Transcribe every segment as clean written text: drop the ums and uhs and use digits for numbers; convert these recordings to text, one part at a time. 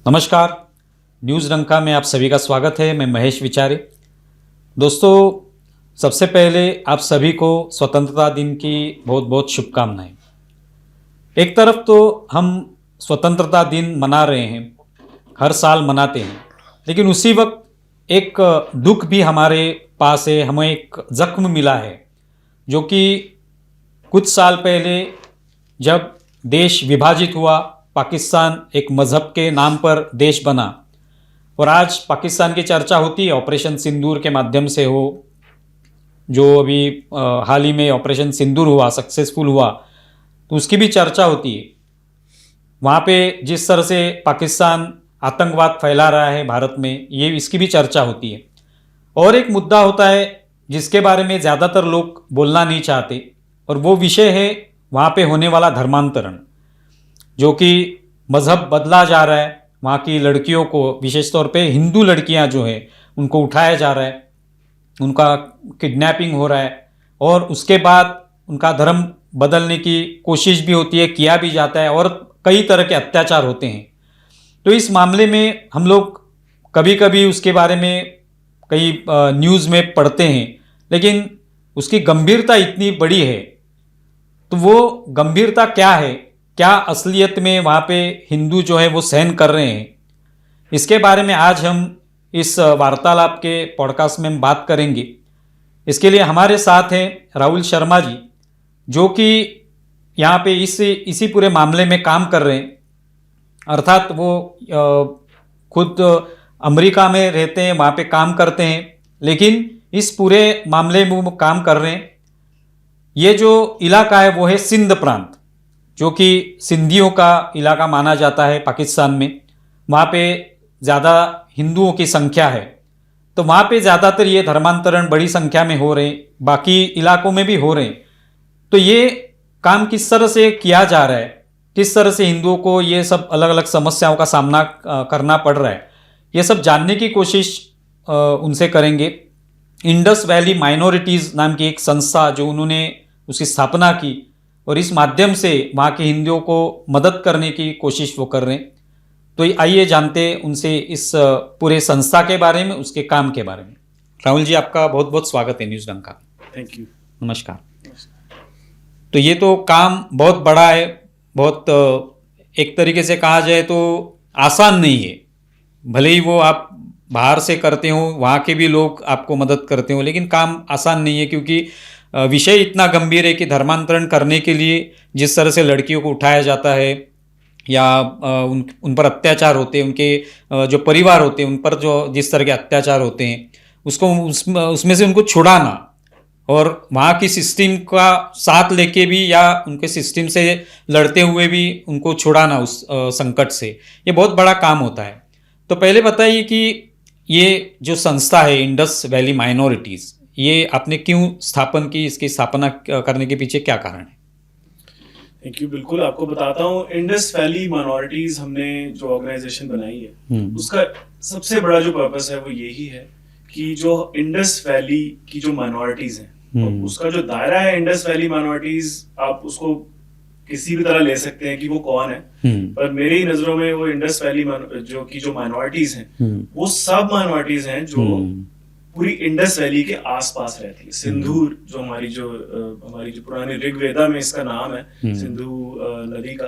नमस्कार। न्यूज़ डंका में आप सभी का स्वागत है। मैं महेश विचारे। दोस्तों, सबसे पहले आप सभी को स्वतंत्रता दिन की बहुत बहुत शुभकामनाएं। एक तरफ तो हम स्वतंत्रता दिन मना रहे हैं, हर साल मनाते हैं, लेकिन उसी वक्त एक दुख भी हमारे पास है। हमें एक जख्म मिला है जो कि कुछ साल पहले जब देश विभाजित हुआ, पाकिस्तान एक मज़हब के नाम पर देश बना और आज पाकिस्तान की चर्चा होती है ऑपरेशन सिंदूर के माध्यम से हो, जो अभी हाल ही में ऑपरेशन सिंदूर हुआ, सक्सेसफुल हुआ, तो उसकी भी चर्चा होती है। वहाँ पे जिस तरह से पाकिस्तान आतंकवाद फैला रहा है भारत में, ये इसकी भी चर्चा होती है। और एक मुद्दा होता है जिसके बारे में ज़्यादातर लोग बोलना नहीं चाहते, और वो विषय है वहाँ पे होने वाला धर्मांतरण, जो कि मज़हब बदला जा रहा है। वहाँ की लड़कियों को, विशेष तौर पे हिंदू लड़कियाँ जो है, उनको उठाया जा रहा है, उनका किडनैपिंग हो रहा है और उसके बाद उनका धर्म बदलने की कोशिश भी होती है, किया भी जाता है और कई तरह के अत्याचार होते हैं। तो इस मामले में हम लोग कभी कभी उसके बारे में कई न्यूज़ में पढ़ते हैं, लेकिन उसकी गंभीरता इतनी बड़ी है, तो वो गंभीरता क्या है, क्या असलियत में वहाँ पे हिंदू जो है वो सहन कर रहे हैं, इसके बारे में आज हम इस वार्तालाप के पॉडकास्ट में हम बात करेंगे। इसके लिए हमारे साथ हैं राहुल शर्मा जी, जो कि यहाँ पे इसी पूरे मामले में काम कर रहे हैं। अर्थात वो खुद अमेरिका में रहते हैं, वहाँ पे काम करते हैं, लेकिन इस पूरे मामले में वो काम कर रहे हैं। ये जो इलाका है वो है सिंध प्रांत, जो कि सिंधियों का इलाका माना जाता है पाकिस्तान में। वहाँ पे ज़्यादा हिंदुओं की संख्या है, तो वहाँ पे ज़्यादातर ये धर्मांतरण बड़ी संख्या में हो रहे हैं, बाकी इलाकों में भी हो रहे हैं। तो ये काम किस तरह से किया जा रहा है, किस तरह से हिंदुओं को ये सब अलग अलग समस्याओं का सामना करना पड़ रहा है, ये सब जानने की कोशिश उनसे करेंगे। इंडस वैली माइनॉरिटीज़ नाम की एक संस्था जो उन्होंने उसकी स्थापना की, और इस माध्यम से वहाँ के हिंदुओं को मदद करने की कोशिश वो कर रहे हैं। तो आइए जानते हैं उनसे इस पूरे संस्था के बारे में, उसके काम के बारे में। राहुल जी, आपका बहुत बहुत स्वागत है न्यूज़ डंका। Thank you. नमस्कार। तो ये तो काम बहुत बड़ा है, बहुत एक तरीके से कहा जाए तो आसान नहीं है। भले ही वो आप बाहर से करते हो, वहाँ के भी लोग आपको मदद करते हो, लेकिन काम आसान नहीं है, क्योंकि विषय इतना गंभीर है कि धर्मांतरण करने के लिए जिस तरह से लड़कियों को उठाया जाता है या उन पर अत्याचार होते हैं, उनके जो परिवार होते हैं उन पर जो जिस तरह के अत्याचार होते हैं, उसको उसमें से उनको छुड़ाना और वहाँ की सिस्टम का साथ लेके भी या उनके सिस्टम से लड़ते हुए भी उनको छुड़ाना उस संकट से, ये बहुत बड़ा काम होता है। तो पहले बताइए कि ये जो संस्था है इंडस वैली माइनॉरिटीज़, ये आपने क्यों स्थापन की, इसकी स्थापना करने के पीछे क्या कारण है? Thank you. बिल्कुल आपको बताता हूँ। इंडस वैली माइनॉरिटीज हमने जो ऑर्गेनाइजेशन बनाई है, उसका सबसे बड़ा जो पर्पस है वो यही है कि जो इंडस वैली की जो माइनॉरिटीज हैं, उसका जो दायरा है इंडस वैली माइनॉरिटीज, आप उसको किसी भी तरह ले सकते हैं कि वो कौन है, पर मेरी नजरों में वो इंडस वैली जो माइनॉरिटीज हैं वो सब माइनॉरिटीज हैं जो पूरी इंडस वैली के आसपास रहती है। सिंधु जो हमारी जो पुरानी ऋग्वेदा में इसका नाम है, सिंधु नदी का।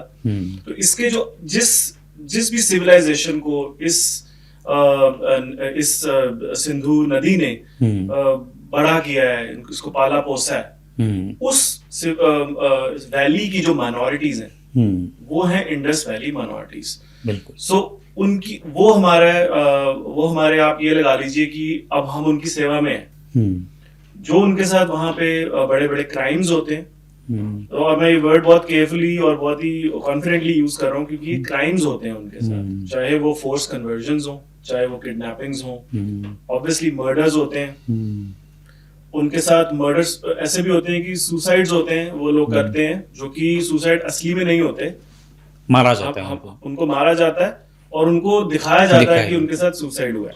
तो इसके जो जिस भी सिविलाइजेशन को इस सिंधु नदी ने बड़ा किया है, इसको पाला पोसा है, उस वैली की जो माइनॉरिटीज हैं वो हैं इंडस वैली माइनॉरिटीज। बिल्कुल। सो उनकी वो हमारे आप ये लगा लीजिए कि अब हम उनकी सेवा में हैं। जो उनके साथ वहां पे बड़े बड़े क्राइम्स होते हैं, और मैं ये वर्ड बहुत केयरफुली और बहुत ही कॉन्फिडेंटली यूज कर रहा हूँ, क्योंकि क्राइम्स होते हैं उनके साथ, चाहे वो फोर्स कन्वर्जन्स हो, चाहे वो किडनैपिंग्स हो, ऑब्वियसली मर्डर्स होते हैं। उनके साथ मर्डर्स ऐसे भी होते हैं कि सुसाइड्स होते हैं, वो लोग करते हैं जो कि सुसाइड असली में नहीं होते, मारा जाता है, उनको मारा जाता है और उनको दिखाया जाता है कि उनके साथ सुसाइड हुआ है।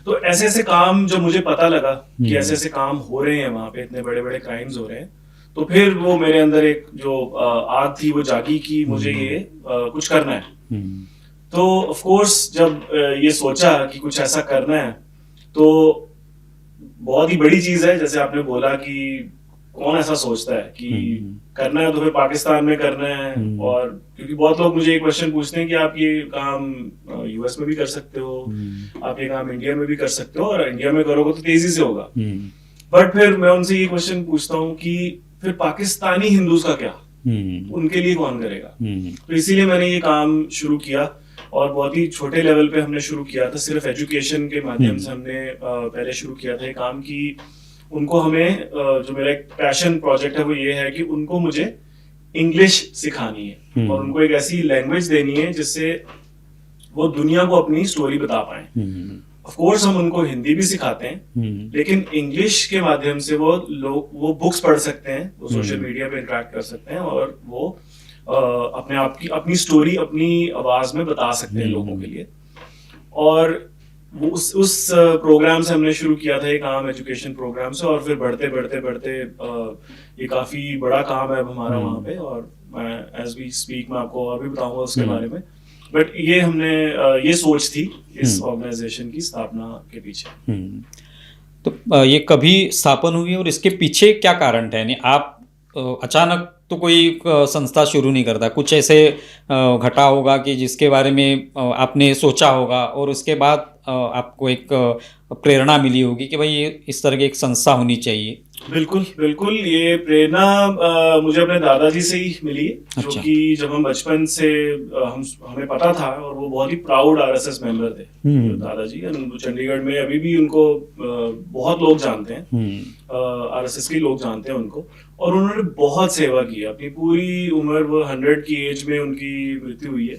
तो ऐसे ऐसे काम जब मुझे पता लगा कि ऐसे ऐसे काम हो रहे हैं वहां पे, इतने बड़े बड़े क्राइम्स हो रहे हैं, तो फिर वो मेरे अंदर एक जो आग थी वो जागी कि मुझे ये कुछ करना है। तो ऑफ कोर्स जब ये सोचा कि कुछ ऐसा करना है, तो बहुत ही बड़ी चीज है, जैसे आपने बोला कि कौन ऐसा सोचता है कि करना है तो फिर पाकिस्तान में करना है। और क्योंकि बहुत लोग मुझे एक क्वेश्चन पूछते हैं कि आप ये काम यूएस में भी कर सकते हो, आप ये काम इंडिया में भी कर सकते हो, और इंडिया में करोगे तो तेजी से होगा। बट फिर मैं उनसे ये क्वेश्चन पूछता हूँ कि फिर पाकिस्तानी हिंदूज का क्या, उनके लिए कौन करेगा? तो इसीलिए मैंने ये काम शुरू किया, और बहुत ही छोटे लेवल पे हमने शुरू किया था, सिर्फ एजुकेशन के माध्यम से हमने पहले शुरू किया था ये काम की उनको हमें जो मेरा एक पैशन प्रोजेक्ट है वो ये है कि उनको मुझे इंग्लिश सिखानी है, और उनको एक ऐसी लैंग्वेज देनी है जिससे वो दुनिया को अपनी स्टोरी बता पाए। ऑफ कोर्स हम उनको हिंदी भी सिखाते हैं, लेकिन इंग्लिश के माध्यम से वो बुक्स पढ़ सकते हैं, वो सोशल मीडिया पे इंटरेक्ट कर सकते हैं, और वो अपने आप की अपनी स्टोरी अपनी आवाज में बता सकते हैं लोगों के लिए। और वो उस प्रोग्राम से हमने शुरू किया था ये काम, एजुकेशन प्रोग्राम से, और फिर बढ़ते बढ़ते बढ़ते ये काफी बड़ा काम है अब हमारा वहाँ पे, और मैं एज वी स्पीक मैं आपको और भी बताऊंगा उसके बारे में। बट ये हमने ये सोच थी इस ऑर्गेनाइजेशन की स्थापना के पीछे। तो ये कभी स्थापन हुई और इसके पीछे क्या कारण था? यानी आप अचानक तो कोई संस्था शुरू नहीं करता, कुछ ऐसे घटा होगा कि जिसके बारे में आपने सोचा होगा, और उसके बाद आपको एक प्रेरणा मिली होगी कि भाई ये इस तरह की एक संस्था होनी चाहिए। बिल्कुल बिल्कुल, ये प्रेरणा मुझे अपने दादाजी से ही मिली, जो कि जब हम बचपन से हमें पता था, और वो बहुत ही प्राउड आरएसएस मेंबर थे दादाजी। चंडीगढ़ में अभी भी उनको बहुत लोग जानते हैं, आरएसएस के लोग जानते हैं उनको, और उन्होंने बहुत सेवा की अपनी पूरी उम्र। वो 100 की एज में उनकी मृत्यु हुई है।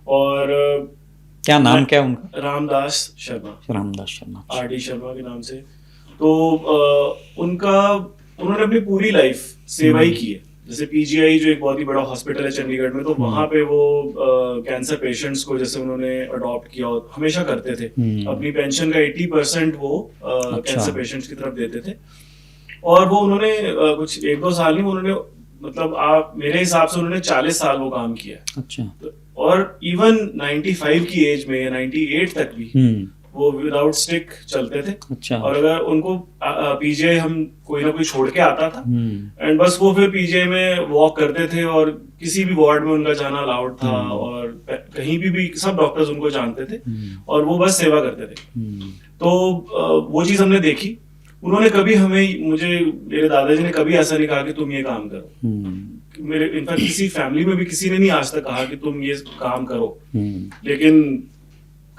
और क्या नाम क्या उनका? रामदास शर्मा, आरडी शर्मा के नाम से। तो उन्होंने अपनी पूरी लाइफ सेवा ही की है। जैसे पीजीआई जो एक बहुत ही बड़ा हॉस्पिटल है चंडीगढ़ में, तो वहां पे वो कैंसर पेशेंट्स को जैसे उन्होंने अडॉप्ट किया हमेशा करते थे। अपनी पेंशन का 80% वो कैंसर पेशेंट्स की तरफ देते थे। और वो उन्होंने कुछ 1-2 साल नहीं, उन्होंने मतलब मेरे हिसाब से उन्होंने 40 साल वो काम किया। अच्छा। और इवन 95 की एज में या 98 तक भी वो विदाउट स्टिक चलते थे। अच्छा। और अगर उनको पीजीआई हम कोई ना कोई छोड़ के आता था, एंड बस वो फिर पीजीआई में वॉक करते थे, और किसी भी वार्ड में उनका जाना अलाउड था, और कहीं भी सब डॉक्टर्स उनको जानते थे, और वो बस सेवा करते थे। तो वो चीज हमने देखी। उन्होंने कभी मेरे दादाजी ने कभी ऐसा नहीं कहा कि तुम ये काम करो। मेरे इनफैक्ट किसी फैमिली में भी किसी ने नहीं आज तक कहा कि तुम ये काम करो, लेकिन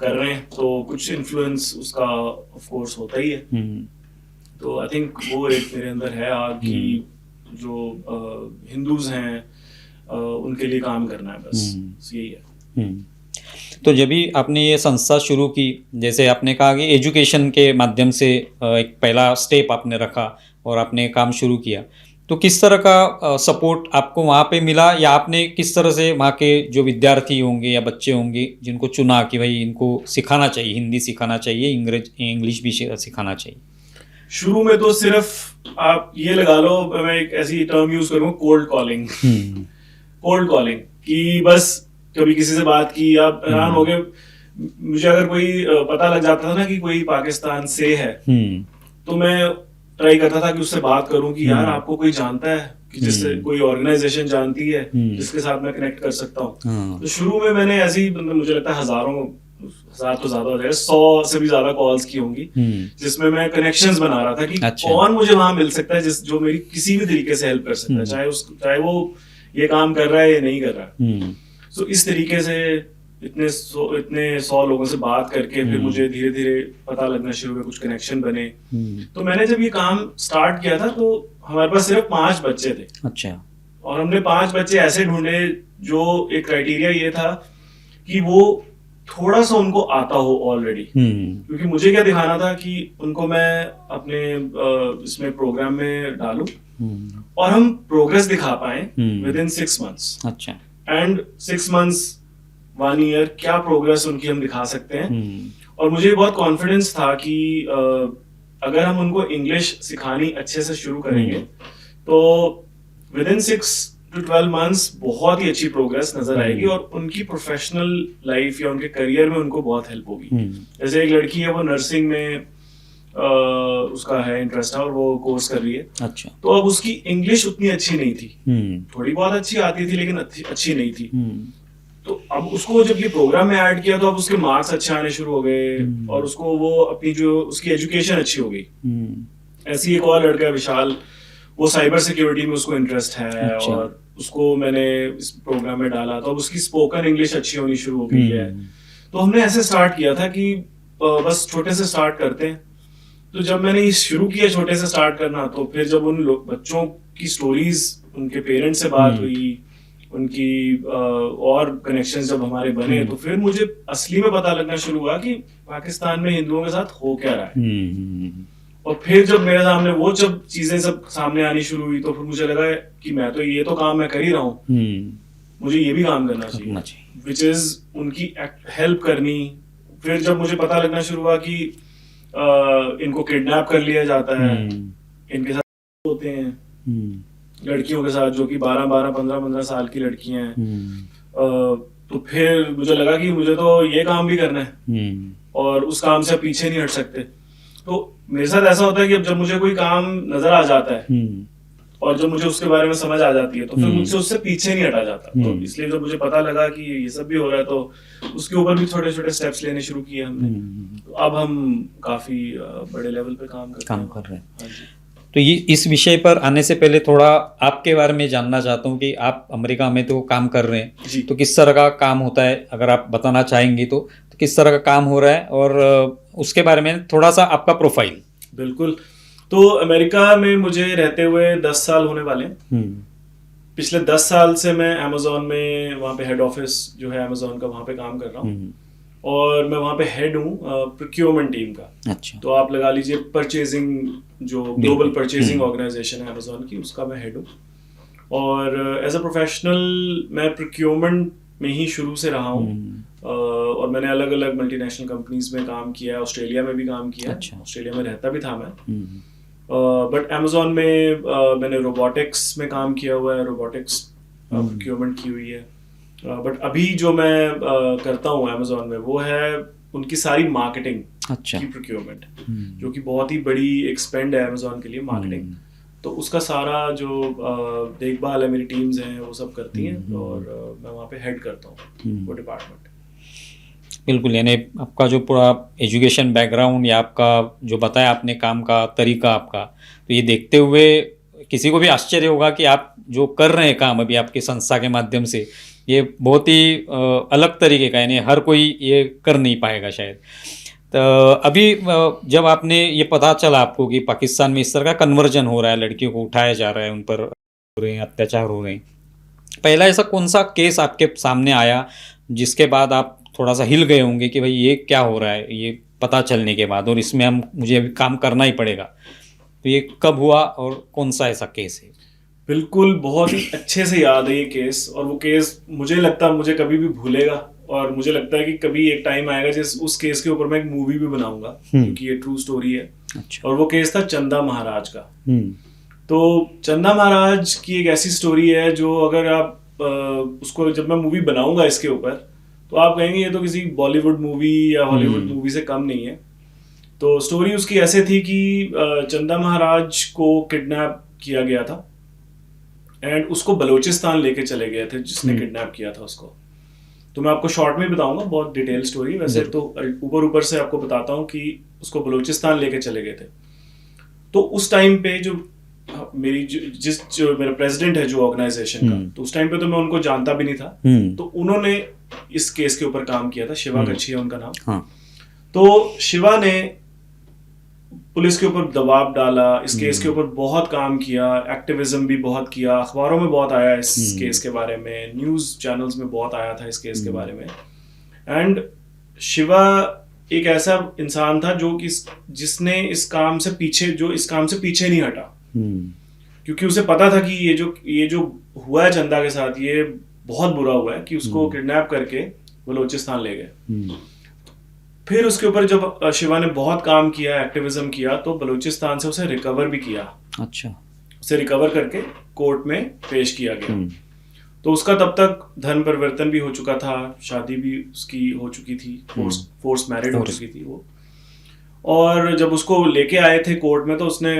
कर रहे हैं तो कुछ इन्फ्लुएंस उसका ऑफ कोर्स होता ही है। तो आई थिंक वो एक मेरे अंदर है आग की जो हिंदूज हैं उनके लिए काम करना है, बस यही है। तो जब भी आपने ये संस्था शुरू की, जैसे आपने कहा कि एजुकेशन के माध्यम से एक पहला स्टेप आपने रखा और आपने काम शुरू किया, तो किस तरह का सपोर्ट आपको वहाँ पे मिला, या आपने किस तरह से वहाँ के जो विद्यार्थी होंगे या बच्चे होंगे जिनको चुना कि भाई इनको सिखाना चाहिए, हिंदी सिखाना चाहिए, इंग्लिश भी सिखाना चाहिए? शुरू में तो सिर्फ आप ये लगा लो, मैं एक ऐसी टर्म यूज करूँगा, कोल्ड कॉलिंग कि बस कभी किसी से बात की, आप हैरान हो गए। मुझे अगर कोई पता लग जाता था ना कि कोई पाकिस्तान से है, तो मैं ट्राई करता था कि उससे बात करूं कि यार आपको कोई जानता है, कि जिससे कोई ऑर्गेनाइजेशन जानती है जिसके साथ मैं कनेक्ट कर सकता हूँ। तो शुरू में मैंने ऐसी, मुझे लगता है हजार तो ज्यादा हो जाएगा, 100 से भी ज्यादा कॉल्स की होंगी, जिसमें मैं कनेक्शंस बना रहा था कि कौन मुझे वहां मिल सकता है जो मेरी किसी भी तरीके से हेल्प कर सकता है, चाहे वो ये काम कर रहा है या नहीं कर रहा। तो इस तरीके से इतने 100 लोगों से बात करके फिर मुझे धीरे धीरे पता लगना शुरू हुआ, कुछ कनेक्शन बने। तो मैंने जब ये काम स्टार्ट किया था तो हमारे पास सिर्फ 5 बच्चे थे। अच्छा। और हमने 5 बच्चे ऐसे ढूंढे जो एक क्राइटेरिया ये था कि वो थोड़ा सा उनको आता हो ऑलरेडी, क्योंकि मुझे क्या दिखाना था कि उनको मैं अपने इसमें प्रोग्राम में डालूं और हम प्रोग्रेस दिखा पाए विद इन 6 months। अच्छा। एंड 6 months 1 year क्या प्रोग्रेस उनकी हम दिखा सकते हैं। और मुझे बहुत कॉन्फिडेंस था कि अगर हम उनको इंग्लिश सिखानी अच्छे से शुरू करेंगे तो विद इन 6 to 12 months बहुत ही अच्छी प्रोग्रेस नजर आएगी और उनकी प्रोफेशनल लाइफ या उनके करियर में उनको बहुत हेल्प होगी। जैसे एक लड़की है, वो नर्सिंग में उसका है इंटरेस्ट है और वो कोर्स कर रही है। अच्छा। तो अब उसकी इंग्लिश उतनी अच्छी नहीं थी, थोड़ी बहुत अच्छी आती थी लेकिन अच्छी नहीं थी। तो अब उसको जब ये प्रोग्राम में ऐड किया तो अब उसके मार्क्स अच्छे आने शुरू हो गए और उसको वो अपनी जो उसकी एजुकेशन अच्छी हो गई। ऐसी एक और लड़का है विशाल, वो साइबर सिक्योरिटी में उसको इंटरेस्ट है। अच्छा। और उसको मैंने इस प्रोग्राम में डाला तो अब उसकी स्पोकन इंग्लिश अच्छी होनी शुरू हो गई है। तो हमने ऐसे स्टार्ट किया था कि बस छोटे से स्टार्ट करते हैं। तो जब मैंने शुरू किया छोटे से स्टार्ट करना, तो फिर जब उन बच्चों की स्टोरीज, उनके पेरेंट्स से बात हुई, उनकी और कनेक्शंस जब हमारे बने, तो फिर मुझे असली में पता लगना शुरू हुआ कि पाकिस्तान में हिंदुओं के साथ हो क्या रहा है। और फिर जब मेरे सामने वो जब चीजें सब सामने आनी शुरू हुई तो फिर मुझे लगा कि मैं तो ये तो काम मैं कर ही रहा हूँ, मुझे ये भी काम करना चाहिए, विच इज उनकी हेल्प करनी। फिर जब मुझे पता लगना शुरू हुआ कि इनको किडनैप कर लिया जाता है, इनके साथ होते हैं लड़कियों के साथ जो कि 12-15 साल की लड़कियां हैं, तो फिर मुझे लगा कि मुझे तो ये काम भी करना है और उस काम से पीछे नहीं हट सकते। तो मेरे साथ ऐसा होता है कि अब जब मुझे कोई काम नजर आ जाता है और जब मुझे उसके बारे में समझ आ जाती है तो फिर मुझसे उससे पीछे नहीं हटा जाता। तो इसलिए जब मुझे पता लगा कि ये सब भी हो रहा है तो उसके ऊपर भी छोटे छोटे स्टेप्स लेने शुरू किए हमने। तो अब हम काफी बड़े लेवल पे काम कर रहे हैं। हाँ जी। तो ये इस विषय पर आने से पहले थोड़ा आपके बारे में जानना चाहता हूँ कि आप अमेरिका में तो काम कर रहे हैं जी। तो किस तरह का काम होता है, अगर आप बताना चाहेंगी तो किस तरह का काम हो रहा है और उसके बारे में थोड़ा सा आपका प्रोफाइल। बिल्कुल। तो अमेरिका में मुझे रहते हुए 10 साल होने वाले हैं। पिछले 10 साल से मैं अमेजोन में वहाँ पे हेड ऑफिस जो है अमेजोन का, वहाँ पे काम कर रहा हूँ और मैं वहाँ पे हेड हूँ प्रोक्योरमेंट टीम का। अच्छा। तो आप लगा लीजिए परचेजिंग, जो ग्लोबल परचेजिंग ऑर्गेनाइजेशन है अमेजोन की, उसका मैं हेड हूँ। और एज अ प्रोफेशनल मैं प्रोक्योरमेंट में ही शुरू से रहा हूँ और मैंने अलग अलग मल्टीनेशनल कंपनीज में काम किया है, ऑस्ट्रेलिया में भी काम किया। अच्छा। ऑस्ट्रेलिया में रहता भी था मैं। बट अमेजोन में मैंने रोबोटिक्स में काम किया हुआ है, रोबोटिक्स प्रोक्योरमेंट की हुई है। बट अभी जो मैं करता हूँ अमेजोन में वो है उनकी सारी मार्केटिंग की प्रोक्योरमेंट, जो कि बहुत ही बड़ी एक्सपेंड है अमेजोन के लिए मार्केटिंग। तो उसका सारा जो देखभाल है मेरी टीम्स हैं वो सब करती हैं और मैं वहाँ पे हेड करता हूँ वो डिपार्टमेंट। बिल्कुल, यानी आपका जो पूरा एजुकेशन बैकग्राउंड या आपका जो बताया आपने काम का तरीका आपका, तो ये देखते हुए किसी को भी आश्चर्य होगा कि आप जो कर रहे हैं काम अभी आपकी संस्था के माध्यम से, ये बहुत ही अलग तरीके का, यानी हर कोई ये कर नहीं पाएगा शायद। तो अभी जब आपने ये पता चला आपको कि पाकिस्तान में इस तरह का कन्वर्जन हो रहा है, लड़कियों को उठाया जा रहा है, उन पर हो रहे हैं अत्याचार हो रहे हैं, पहला ऐसा कौन सा केस आपके सामने आया जिसके बाद आप थोड़ा सा हिल गए होंगे कि भाई ये क्या हो रहा है, ये पता चलने के बाद, और इसमें मुझे अभी काम करना ही पड़ेगा? तो ये कब हुआ और कौन सा ऐसा केस है? बिल्कुल, बहुत ही अच्छे से याद है ये केस। और वो केस मुझे लगता है मुझे कभी भी भूलेगा और मुझे लगता है कि कभी एक टाइम आएगा जिस उस केस के ऊपर मैं एक मूवी भी बनाऊंगा, क्योंकि ये ट्रू स्टोरी है। अच्छा। और वो केस था चंदा महाराज का। तो चंदा महाराज की एक ऐसी स्टोरी है जो अगर आप उसको जब मैं मूवी बनाऊंगा इसके ऊपर तो आप कहेंगे ये तो किसी बॉलीवुड मूवी या हॉलीवुड मूवी से कम नहीं है। तो स्टोरी उसकी ऐसे थी कि चंदा महाराज को किडनैप किया गया था एंड उसको बलूचिस्तान लेके चले गए थे जिसने किडनैप किया था उसको। तो मैं आपको शॉर्ट में बताऊंगा, बहुत डिटेल स्टोरी। वैसे तो ऊपर से आपको बताता हूँ कि उसको बलूचिस्तान लेके चले गए थे। तो उस टाइम पे जो मेरा प्रेसिडेंट है जो ऑर्गेनाइजेशन का, तो उस टाइम पे तो मैं उनको जानता भी नहीं था। तो उन्होंने इस केस के ऊपर काम किया था, शिवा कच्छी है उनका नाम। हाँ। तो शिवा ने पुलिस के ऊपर दबाव डाला, इस केस के ऊपर बहुत काम किया, एक्टिविज्म भी बहुत किया, अखबारों में बहुत आया इस केस के बारे में, न्यूज चैनल्स में बहुत आया था इस केस के बारे में। एंड शिवा एक ऐसा इंसान था जो कि जिसने इस काम से पीछे नहीं हटा, क्योंकि उसे पता था कि ये जो हुआ है चंदा के साथ ये बहुत बुरा हुआ है कि उसको किडनैप करके बलूचिस्तान ले गए। फिर उसके ऊपर जब शिवा ने बहुत काम किया, एक्टिविज्म किया, तो बलूचिस्तान से उसे रिकवर भी किया। अच्छा। उसे रिकवर करके कोर्ट में पेश किया गया। तो उसका तब तक धर्म परिवर्तन भी हो चुका था, शादी भी उसकी हो चुकी थी, फोर्स मैरिड हो चुकी थी वो। और जब उसको लेके आए थे कोर्ट में तो उसने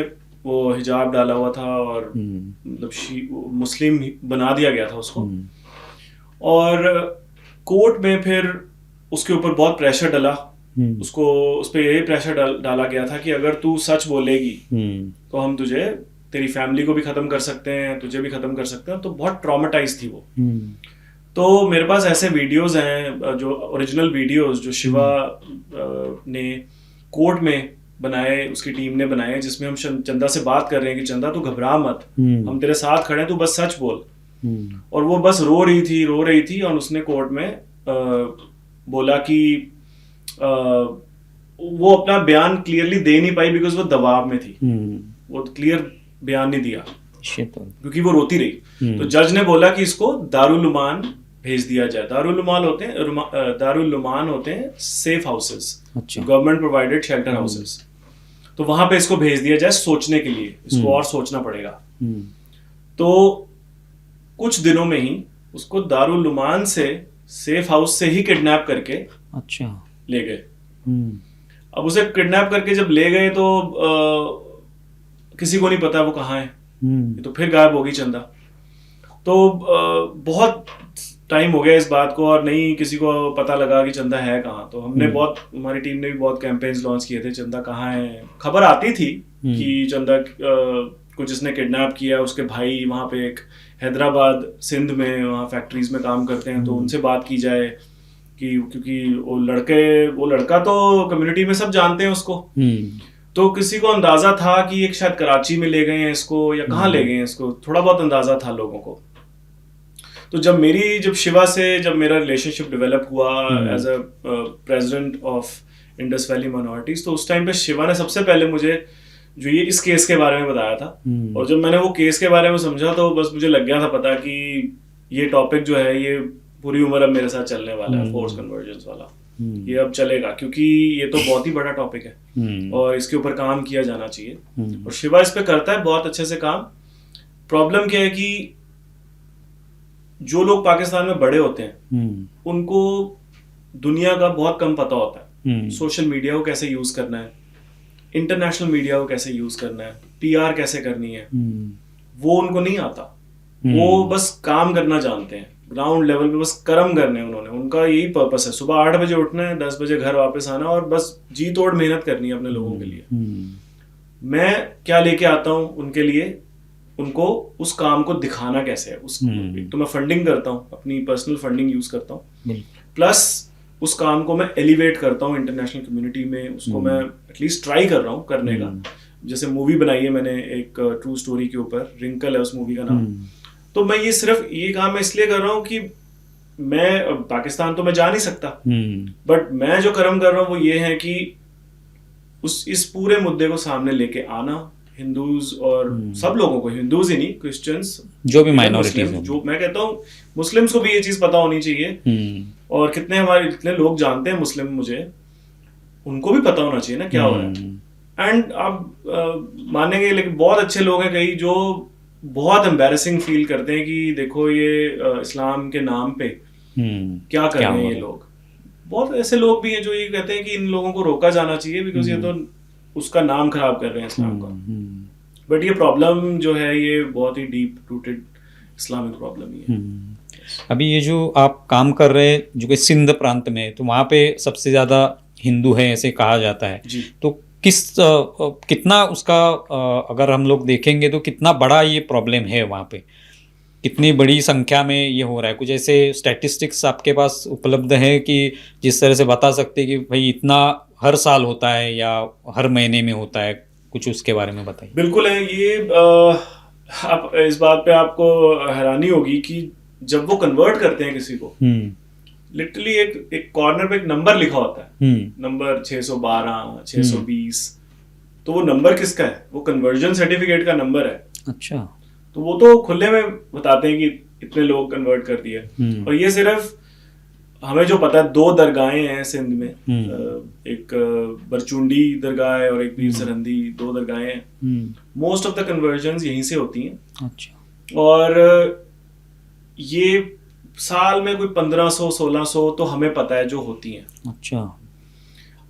वो हिजाब डाला हुआ था और मतलब मुस्लिम बना दिया गया था उसको। और कोर्ट में फिर उसके ऊपर बहुत प्रेशर डला, उसको उस पर यही प्रेशर डाला गया था कि अगर तू सच बोलेगी तो हम तुझे, तेरी फैमिली को भी खत्म कर सकते हैं, तुझे भी खत्म कर सकते हैं। तो बहुत ट्रॉमेटाइज थी वो। तो मेरे पास ऐसे वीडियोस हैं, जो ओरिजिनल वीडियोस जो शिवा ने कोर्ट में बनाए, उसकी टीम ने बनाए, जिसमें हम चंदा से बात कर रहे हैं कि चंदा तू घबरा मत, हम तेरे साथ खड़े हैं, तू बस सच बोल। और वो बस रो रही थी और उसने कोर्ट में बोला कि वो अपना बयान क्लियरली दे नहीं पाई बिकॉज वो दबाव में थी, वो क्लियर बयान नहीं दिया क्योंकि वो रोती रही। तो जज ने बोला कि इसको दारुल उमान भेज दिया जाए। दारुल उमान होते हैं safe houses, government provided shelter houses. तो वहां पे इसको भेज दिया जाए सोचने के लिए, इसको और सोचना पड़ेगा। तो कुछ दिनों में ही उसको दारुल उमान से, सेफ हाउस से ही किडनैप करके ले गए। अब उसे किडनैप करके जब ले गए तो किसी को नहीं पता वो कहाँ है, तो फिर गायब होगी चंदा। तो बहुत टाइम हो गया इस बात को और नहीं किसी को पता लगा कि चंदा है कहाँ। तो हमने हमारी टीम ने भी बहुत कैंपेन्स लॉन्च किए थे, चंदा कहाँ है। खबर आती थी कि चंदा को जिसने किडनैप किया उसके भाई वहाँ पे एक हैदराबाद सिंध में वहाँ फैक्ट्रीज में काम करते हैं, तो उनसे बात की जाए कि क्योंकि वो लड़का तो कम्युनिटी में सब जानते हैं उसको। तो किसी को अंदाजा था कि एक शायद कराची में ले गए हैं इसको या कहाँ ले गए हैं इसको, थोड़ा बहुत अंदाजा था लोगों को। तो जब मेरा रिलेशनशिप डेवलप हुआ as a president of Indus Valley minorities, तो उस टाइम पे शिवा ने सबसे पहले मुझे जो ये इस केस के बारे में बताया था। और जब मैंने वो केस के बारे में समझा तो बस मुझे लग गया था पता कि ये टॉपिक जो है ये पूरी उम्र अब मेरे साथ चलने वाला है, फोर्स कन्वर्जेंस वाला। ये अब चलेगा क्योंकि ये तो बहुत ही बड़ा टॉपिक है और इसके ऊपर काम किया जाना चाहिए। और शिवा इस पे करता है बहुत अच्छे से काम। प्रॉब्लम क्या है कि जो लोग पाकिस्तान में बड़े होते हैं उनको दुनिया का बहुत कम पता होता है। सोशल मीडिया को कैसे यूज करना है, इंटरनेशनल मीडिया को कैसे यूज करना है, पीआर कैसे करनी है, वो उनको नहीं आता। वो बस काम करना जानते हैं, ग्राउंड लेवल पे बस कर्म करने हैं उन्होंने। उनका यही पर्पस है, सुबह 8 बजे उठना है, 10 बजे घर वापस आना और बस जी तोड़ मेहनत करनी है अपने लोगों के लिए। मैं क्या लेके आता हूँ उनके लिए, उनको उस काम को दिखाना कैसे है। तो मैं फंडिंग करता हूँ, अपनी पर्सनल फंडिंग यूज करता हूँ, प्लस उस काम को मैं एलिवेट करता हूँ इंटरनेशनल कम्युनिटी में। उसको मैं एटलीस्ट ट्राई कर रहा हूँ करने का। जैसे मूवी बनाई है मैंने एक ट्रू स्टोरी के ऊपर, रिंकल है उस मूवी का नाम। तो मैं ये काम मैं इसलिए कर रहा हूँ कि मैं पाकिस्तान तो मैं जा नहीं सकता, बट मैं जो कर्म कर रहा हूँ वो ये है कि इस पूरे मुद्दे को सामने लेके आना, हिंदूज और सब लोगों को, हिंदूज ही नहीं, क्रिश्चियंस, जो भी माइनॉरिटीज, जो मैं कहता हूँ मुस्लिम्स को भी ये चीज पता होनी चाहिए। और कितने लोग जानते हैं मुस्लिम, मुझे उनको भी पता होना चाहिए ना क्या हो रहा है। एंड आप मानेंगे लेकिन बहुत अच्छे लोग हैं कई जो बहुत एम्बैरेसिंग फील करते हैं कि देखो ये इस्लाम के नाम पे क्या कर रहे हैं ये लोग। बहुत ऐसे लोग भी हैं जो ये कहते हैं कि इन लोगों को रोका जाना चाहिए बिकॉज ये तो उसका नाम खराब कर रहे हैं इस्लाम का। बट ये प्रॉब्लम जो है ये बहुत ही डीप रूटेड इस्लामिक प्रॉब्लम ही है। अभी ये जो आप काम कर रहे हैं जो कि सिंध प्रांत में, तो वहाँ पे सबसे ज़्यादा हिंदू है ऐसे कहा जाता है। तो कितना उसका अगर हम लोग देखेंगे तो कितना बड़ा ये प्रॉब्लम है वहाँ पे, कितनी बड़ी संख्या में ये हो रहा है? कुछ ऐसे स्टैटिस्टिक्स आपके पास उपलब्ध है कि जिस तरह से बता सकते हैं कि भाई इतना हर साल होता है या हर महीने में होता है, कुछ उसके बारे में बताइए। बिल्कुल है ये। आप इस बात पे आपको हैरानी होगी कि जब वो कन्वर्ट करते हैं किसी को, लिटरली एक कॉर्नर पे एक नंबर लिखा होता है, नंबर 612, 620। तो वो नंबर किसका है? वो कन्वर्जन सर्टिफिकेट का नंबर है। अच्छा। तो वो तो खुले में बताते हैं कि इतने लोग कन्वर्ट कर दिए। और ये सिर्फ हमें जो पता है 2 दरगाहें हैं सिंध में, एक बरचुंडी दरगाह है और एक पीर सरहंदी, 2 दरगाहें हैं। मोस्ट ऑफ द कन्वर्जन्स यहीं से होती हैं। अच्छा। और ये साल में कोई 1500-1600 तो हमें पता है जो होती हैं। अच्छा।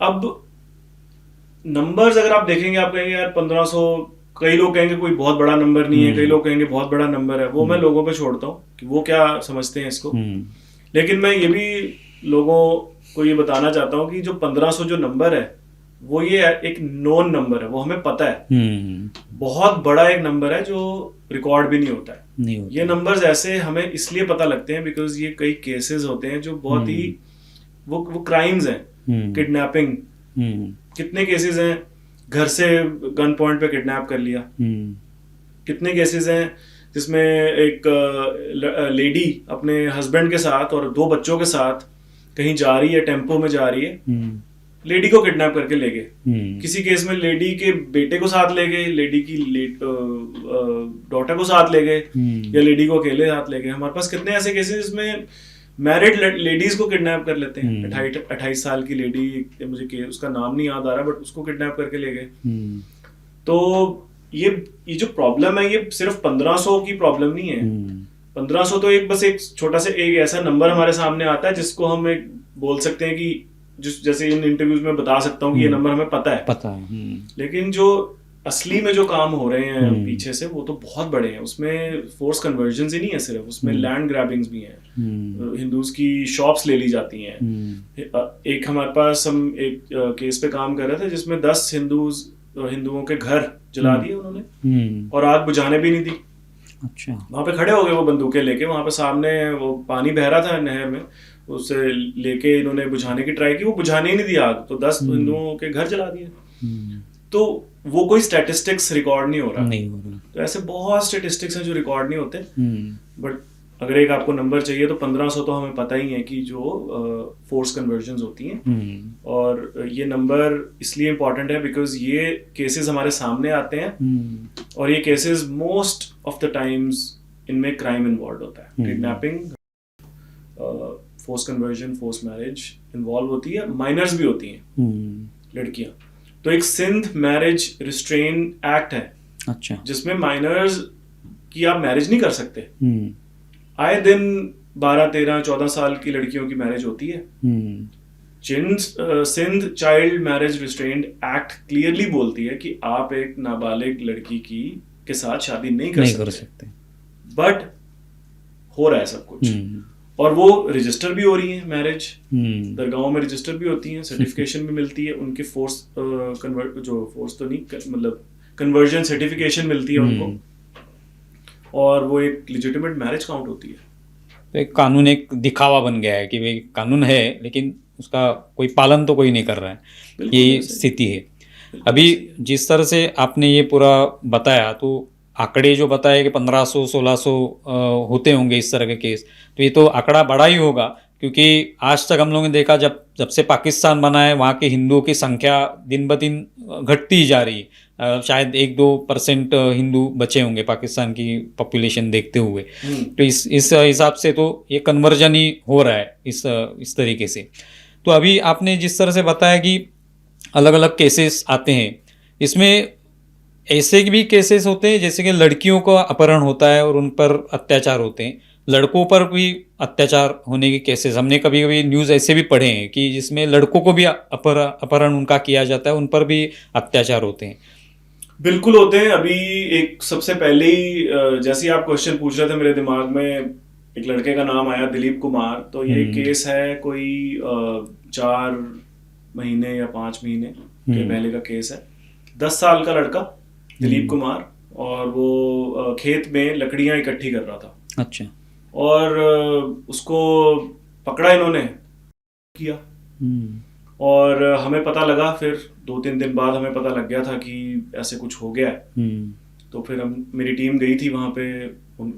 अब नंबर्स अगर आप देखेंगे, आप कहेंगे यार 1500, कई लोग कहेंगे कोई बहुत बड़ा नंबर नहीं है, कई लोग कहेंगे बहुत बड़ा नंबर है। वो मैं लोगों पे छोड़ता हूँ कि वो क्या समझते हैं इसको। लेकिन मैं ये भी लोगों को ये बताना चाहता हूँ कि जो 1500 जो नंबर है वो ये एक नोन नंबर है, वो हमें पता है। बहुत बड़ा एक नंबर है जो रिकॉर्ड भी नहीं होता है। ये नंबर्स ऐसे हमें इसलिए पता लगते हैं बिकॉज ये कई केसेस होते हैं जो बहुत ही वो क्राइम्स हैं। किडनैपिंग, कितने केसेस हैं, घर से गन पॉइंट पे किडनैप कर लिया। कितने केसेस हैं जिसमें एक लेडी अपने हस्बैंड के साथ और 2 बच्चों के साथ कहीं जा रही है, टेम्पो में जा रही है, लेडी को किडनैप करके ले गए। किसी केस में लेडी के बेटे को साथ ले गए, लेडी की डॉटर को साथ ले गए, या लेडी को अकेले साथ ले गए। हमारे पास कितने ऐसे केसेस जिसमें मैरिड लेडीज को किडनैप कर लेते हैं। 28 साल की लेडी, मुझे उसका नाम नहीं याद आ रहा, बट उसको किडनैप करके ले गए। तो ये जो प्रॉब्लम है ये सिर्फ 1500 की प्रॉब्लम नहीं है। 1500 तो बस एक छोटा सा एक ऐसा नंबर हमारे सामने आता है जिसको हम एक बोल सकते हैं कि जैसे इन इंटरव्यूज में बता सकता हूँ कि ये नंबर हमें पता है। लेकिन जो असली में जो काम हो रहे हैं पीछे से वो तो बहुत बड़े हैं। उसमें फोर्स कन्वर्जन ही नहीं है सिर्फ, उसमें लैंड ग्रैबिंग्स भी हैं। हिंदूज की शॉप्स ले ली जाती हैं। एक हमारे पास हम एक केस पे काम कर रहे थे जिसमें 10 हिंदुओं के घर जला दिए उन्होंने और आग बुझाने भी नहीं दी। अच्छा। वहां पे खड़े हो गए वो बंदूकें लेके, वहां पे सामने वो पानी बह रहा था नहर में, उसे लेके इन्होंने बुझाने की ट्राई की, वो बुझाने ही नहीं दी आग, तो 10 हिंदुओं के घर जला दिए। तो वो कोई स्टैटिस्टिक्स रिकॉर्ड नहीं हो रहा। तो ऐसे बहुत स्टैटिस्टिक्स हैं जो रिकॉर्ड नहीं होते। बट अगर एक आपको नंबर चाहिए तो 1500 तो हमें पता ही है कि जो फोर्स कन्वर्जन होती हैं। और ये नंबर इसलिए इम्पोर्टेंट है बिकॉज ये केसेस हमारे सामने आते हैं और ये cases most of the times इनमें क्राइम इन्वॉल्व होता है। Kidnapping, force conversion, force marriage involve होती है। माइनर्स भी होती हैं लड़कियां। तो एक सिंध मैरिज रिस्ट्रेन एक्ट है। अच्छा। जिसमें माइनर्स की आप मैरिज नहीं कर सकते। आए दिन 12, 13, 14 साल की लड़कियों की मैरिज होती है। Sindh child marriage restraint act clearly बोलती है कि आप एक नाबालिग लड़की के साथ शादी नहीं कर सकते। बट हो रहा है सब कुछ। और वो रजिस्टर भी हो रही है मैरिज, दरगाहों में रजिस्टर भी होती हैं, सर्टिफिकेशन भी मिलती है उनके फोर्स तो नहीं, मतलब कन्वर्जन सर्टिफिकेशन मिलती है उनको, और वो एक लेजिटिमेट मैरिज काउंट होती है। तो एक कानून एक दिखावा बन गया है कि भाई कानून है लेकिन उसका कोई पालन तो कोई नहीं कर रहा है, ये स्थिति है। अभी जिस तरह से आपने ये पूरा बताया तो आंकड़े जो बताए कि 1500 1600 होते होंगे इस तरह के केस, तो ये तो आंकड़ा बड़ा ही होगा क्योंकि आज तक हम लोगों ने देखा जब से पाकिस्तान बना है वहाँ के हिंदुओं की संख्या दिन ब दिन घटती ही जा रही है। शायद 1-2% हिंदू बचे होंगे पाकिस्तान की पॉपुलेशन देखते हुए। तो इस हिसाब से तो ये कन्वर्जन ही हो रहा है इस तरीके से। तो अभी आपने जिस तरह से बताया कि अलग अलग केसेस आते हैं, इसमें ऐसे भी केसेस होते हैं जैसे कि लड़कियों का अपहरण होता है और उन पर अत्याचार होते हैं, लड़कों पर भी अत्याचार होने के केसेस हमने कभी कभी न्यूज़ ऐसे भी पढ़े हैं कि जिसमें लड़कों को भी अपहरण उनका किया जाता है, उन पर भी अत्याचार होते हैं। बिल्कुल होते हैं। अभी एक सबसे पहले ही जैसे आप क्वेश्चन पूछ रहे थे मेरे दिमाग में एक लड़के का नाम आया, दिलीप कुमार। तो ये केस है कोई 4 महीने या 5 महीने के पहले का केस है। 10 साल का लड़का दिलीप कुमार, और वो खेत में लकड़ियां इकट्ठी कर रहा था। अच्छा। और उसको पकड़ा इन्होंने, किया, और हमें पता लगा फिर 2-3 दिन बाद हमें पता लग गया था कि ऐसे कुछ हो गया है। तो फिर मेरी टीम गई थी वहां पे,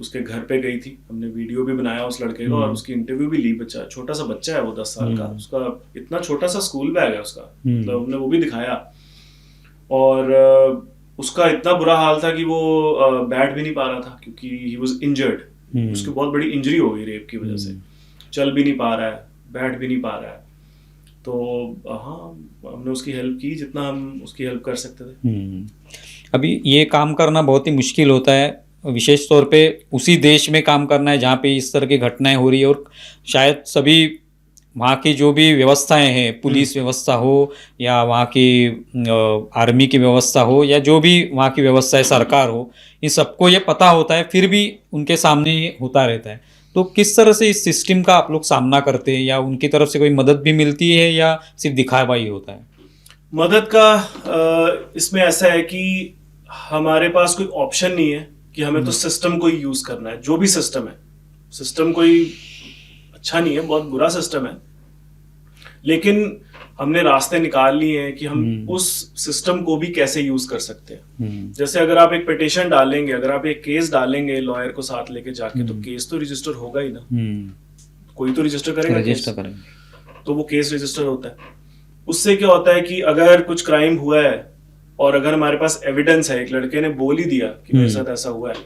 उसके घर पे गई थी, हमने वीडियो भी बनाया उस लड़के का और उसकी इंटरव्यू भी ली। छोटा सा बच्चा है वो, 10 साल का, उसका इतना छोटा सा स्कूल बैग है उसका, मतलब हमने वो भी दिखाया। और उसका इतना बुरा हाल था कि वो बैठ भी नहीं पा रहा था क्योंकि ही वाज इंजर्ड। उसकी बहुत बड़ी इंजरी हो गई रेप की वजह से, चल भी नहीं पा रहा है, बैठ भी नहीं पा रहा है। तो हाँ, हमने उसकी हेल्प की जितना हम उसकी हेल्प कर सकते थे। अभी ये काम करना बहुत ही मुश्किल होता है, विशेष तौर पे उसी देश में काम करना है जहाँ पे इस तरह की घटनाएं हो रही है, और शायद सभी वहाँ की जो भी व्यवस्थाएं हैं, पुलिस व्यवस्था हो या वहाँ की आर्मी की व्यवस्था हो या जो भी वहाँ की व्यवस्था है, सरकार हो, इन सबको ये पता होता है, फिर भी उनके सामने ये होता रहता है। तो किस तरह से इस सिस्टम का आप लोग सामना करते हैं, या उनकी तरफ से कोई मदद भी मिलती है या सिर्फ दिखावा ही होता है? मदद का इसमें ऐसा है कि हमारे पास कोई ऑप्शन नहीं है कि हमें तो सिस्टम को ही यूज करना है। जो भी सिस्टम है, सिस्टम कोई अच्छा नहीं है, बहुत बुरा सिस्टम है, लेकिन हमने रास्ते निकाल लिए हैं कि हम उस सिस्टम को भी कैसे यूज कर सकते हैं। जैसे अगर आप एक पिटीशन डालेंगे, अगर आप एक केस डालेंगे लॉयर को साथ लेके जाके, तो केस तो रजिस्टर होगा ही ना, कोई तो रजिस्टर करेगा, तो वो केस रजिस्टर होता है। उससे क्या होता है कि अगर कुछ क्राइम हुआ है और अगर हमारे पास एविडेंस है, एक लड़के ने बोल ही दिया कि मेरे साथ ऐसा हुआ है,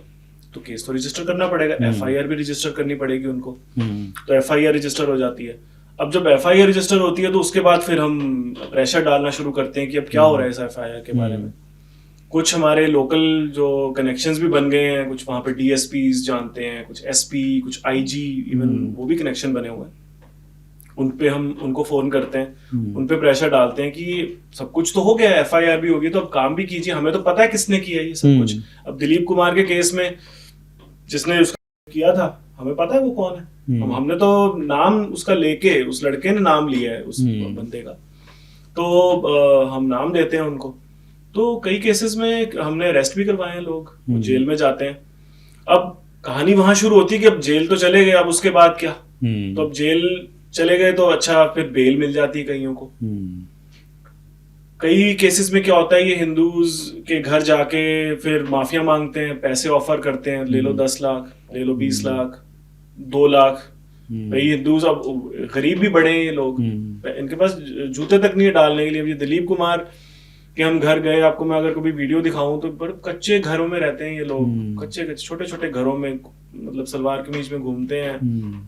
तो केस तो रजिस्टर करना पड़ेगा, एफआईआर भी रजिस्टर करनी पड़ेगी उनको, तो एफआईआर रजिस्टर हो जाती है। अब जब एफआईआर रजिस्टर होती है तो उसके बाद फिर हम प्रेशर डालना शुरू करते हैं कि अब क्या हो रहा है इस एफआईआर के बारे में। कुछ हमारे लोकल जो कनेक्शंस भी बन गए हैं, कुछ वहां पे डीएसपीज जानते हैं, कुछ एसपी, कुछ आईजी, इवन वो भी कनेक्शन बने हुए हैं। उन पे हम उनको फोन करते हैं, उन पे प्रेशर डालते हैं कि सब कुछ तो हो गया, एफआईआर भी होगी, तो अब काम भी कीजिए, हमें तो पता है किसने किया ये सब कुछ। अब दिलीप कुमार के केस में जिसने उसका किया था, हमें पता है वो कौन है। हमने तो नाम उसका लेके, उस लड़के ने नाम लिया है उस बंदे का, तो हम नाम देते हैं उनको। तो कई केसेस में हमने अरेस्ट भी करवाए हैं, लोग जेल में जाते हैं। अब कहानी वहां शुरू होती है कि अब जेल तो चले गए, अब उसके बाद क्या। तो अब जेल चले गए तो अच्छा, फिर बेल मिल जाती है कईयों को। कई केसेस में क्या होता है, ये हिंदूज के घर जाके फिर माफिया मांगते हैं, पैसे ऑफर करते हैं, ले लो 10 लाख, ले लो 20 लाख, 2 लाख। भाई हिंदूज अब गरीब भी बड़े हैं ये लोग, इनके पास जूते तक नहीं है डालने के लिए। ये दिलीप कुमार के हम घर गए, आपको मैं अगर कभी वीडियो दिखाऊं तो बड़े कच्चे घरों में रहते हैं ये लोग, कच्चे छोटे छोटे घरों में, मतलब सलवार कमीज में घूमते हैं।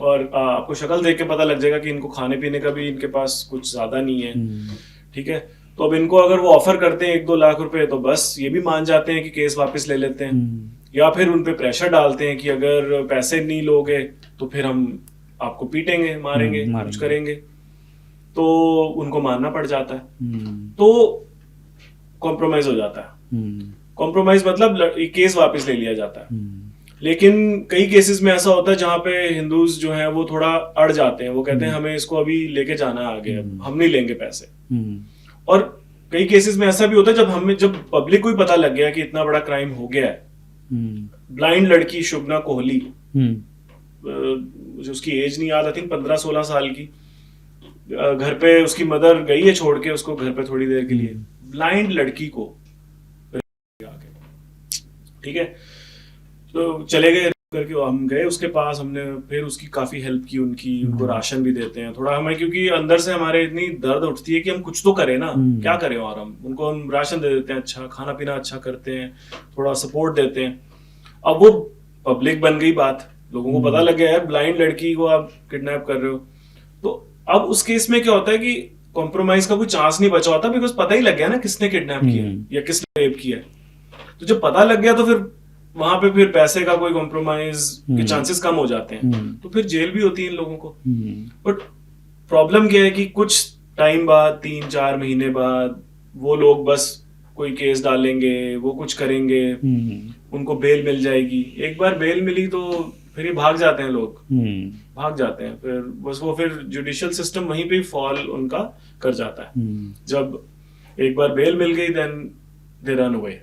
और आपको शक्ल देख के पता लग जाएगा कि इनको खाने पीने का भी इनके पास कुछ ज्यादा नहीं है, ठीक है। तो अब इनको अगर वो ऑफर करते हैं 1-2 लाख रुपए, तो बस ये भी मान जाते हैं कि केस वापस ले लेते हैं, या फिर उन पे प्रेशर डालते हैं कि अगर पैसे नहीं लोगे तो फिर हम आपको पीटेंगे, मारेंगे, कुछ करेंगे, तो उनको मानना पड़ जाता है। तो कॉम्प्रोमाइज हो जाता है। कॉम्प्रोमाइज मतलब केस वापस ले लिया जाता है। लेकिन कई केसेस में ऐसा होता है जहां पे हिंदूज जो हैं वो थोड़ा अड़ जाते हैं, वो कहते हैं हमें इसको अभी लेके जाना है आगे, हम नहीं लेंगे पैसे। और कई केसेस में ऐसा भी होता है जब पब्लिक को ही पता लग गया कि इतना बड़ा क्राइम हो गया है। ब्लाइंड लड़की शुभना कोहली, मुझे उसकी एज नहीं याद, आई थिंक 15-16 साल की, घर पे उसकी मदर गई है छोड़ के उसको घर पे थोड़ी देर के लिए, ब्लाइंड लड़की को, ठीक है। तो चले गए करके, हम गए उसके पास, हमने फिर उसकी काफी हेल्प की, उनको राशन भी देते हैं थोड़ा हमें, क्योंकि अंदर से हमारे इतनी दर्द उठती है कि हम कुछ तो करें ना, क्या करें, और हम राशन दे देते हैं, अच्छा खाना पीना अच्छा करते हैं, थोड़ा सपोर्ट देते हैं। अब वो पब्लिक बन गई बात, लोगों को पता लग गया है ब्लाइंड लड़की को आप किडनैप कर रहे हो। तो अब उस केस में क्या होता है कि कॉम्प्रोमाइज का कोई चांस नहीं बचा होता, बिकॉज पता ही लग गया ना किसने किडनैप किया या किसने रेप किया। तो जब पता लग गया तो फिर वहां पे फिर पैसे का कोई कॉम्प्रोमाइज के चांसेस कम हो जाते हैं, तो फिर जेल भी होती है इन लोगों को। बट प्रॉब्लम क्या है कि कुछ टाइम बाद, 3-4 महीने बाद, वो लोग बस कोई केस डालेंगे, वो कुछ करेंगे, उनको बेल मिल जाएगी। एक बार बेल मिली तो फिर ये भाग जाते हैं लोग, भाग जाते हैं, फिर बस वो फिर जुडिशियल सिस्टम वहीं पे फॉल उनका कर जाता है। जब एक बार बेल मिल गई, देन दे रन अवे।